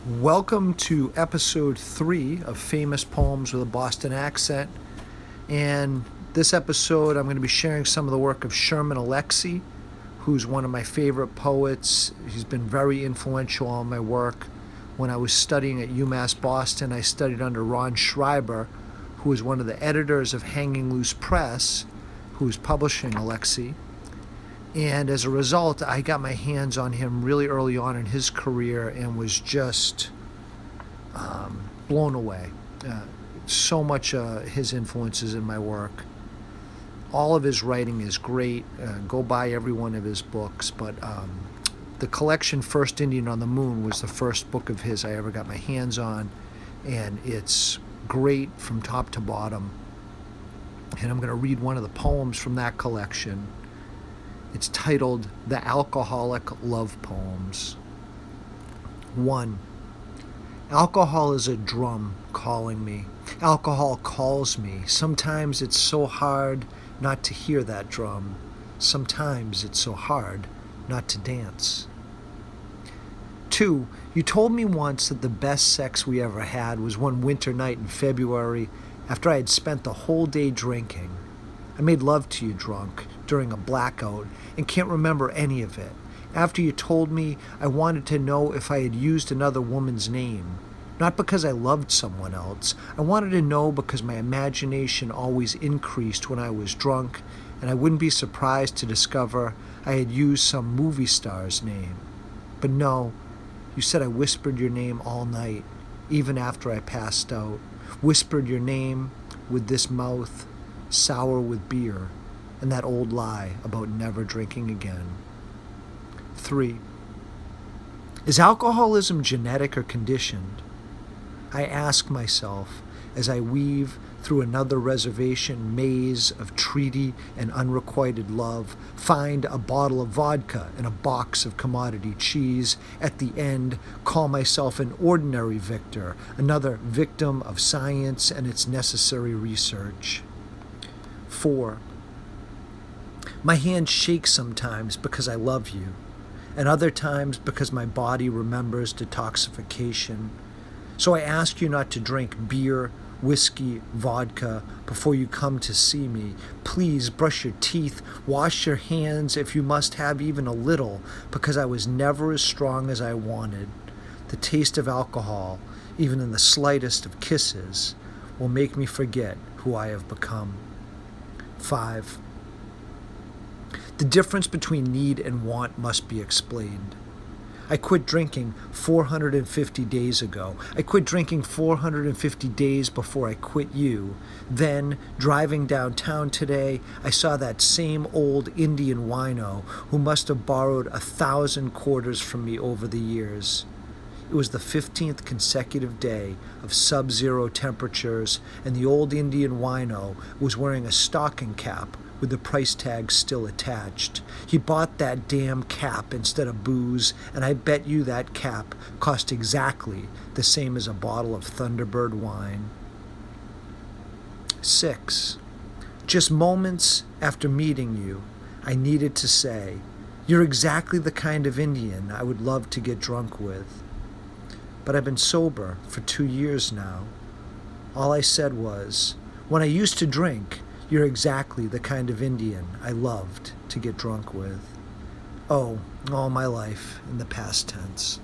Welcome to episode 3 of Famous Poems with a Boston Accent. And this episode, I'm going to be sharing some of the work of Sherman Alexie, who's one of my favorite poets. He's been very influential on my work. When I was studying at UMass Boston, I studied under Ron Schreiber, who was one of the editors of Hanging Loose Press, who was publishing Alexie. And as a result, I got my hands on him really early on in his career and was just blown away. So much his influences in my work. All of his writing is great. Go buy every one of his books. But the collection First Indian on the Moon was the first book of his I ever got my hands on. And it's great from top to bottom. And I'm going to read one of the poems from that collection. It's titled The Alcoholic Love Poems. 1. Alcohol is a drum calling me. Alcohol calls me. Sometimes it's so hard not to hear that drum. Sometimes it's so hard not to dance. 2. You told me once that the best sex we ever had was one winter night in February after I had spent the whole day drinking. I made love to you drunk during a blackout and can't remember any of it. After you told me, I wanted to know if I had used another woman's name. Not because I loved someone else. I wanted to know because my imagination always increased when I was drunk, and I wouldn't be surprised to discover I had used some movie star's name. But no, you said I whispered your name all night, even after I passed out. Whispered your name with this mouth sour with beer, and that old lie about never drinking again. 3. Is alcoholism genetic or conditioned? I ask myself as I weave through another reservation maze of treaty and unrequited love, find a bottle of vodka and a box of commodity cheese. At the end, call myself an ordinary victor, another victim of science and its necessary research. 4. My hand shakes sometimes because I love you, and other times because my body remembers detoxification. So I ask you not to drink beer, whiskey, vodka before you come to see me. Please brush your teeth, wash your hands if you must have even a little, because I was never as strong as I wanted. The taste of alcohol, even in the slightest of kisses, will make me forget who I have become. 5. The difference between need and want must be explained. I quit drinking 450 days ago. I quit drinking 450 days before I quit you. Then, driving downtown today, I saw that same old Indian wino who must have borrowed 1,000 quarters from me over the years. It was the 15th consecutive day of sub-zero temperatures, and the old Indian wino was wearing a stocking cap with the price tag still attached. He bought that damn cap instead of booze, and I bet you that cap cost exactly the same as a bottle of Thunderbird wine. 6. Just moments after meeting you, I needed to say, you're exactly the kind of Indian I would love to get drunk with. But I've been sober for 2 years now. All I said was, when I used to drink, you're exactly the kind of Indian I loved to get drunk with. Oh, all my life in the past tense.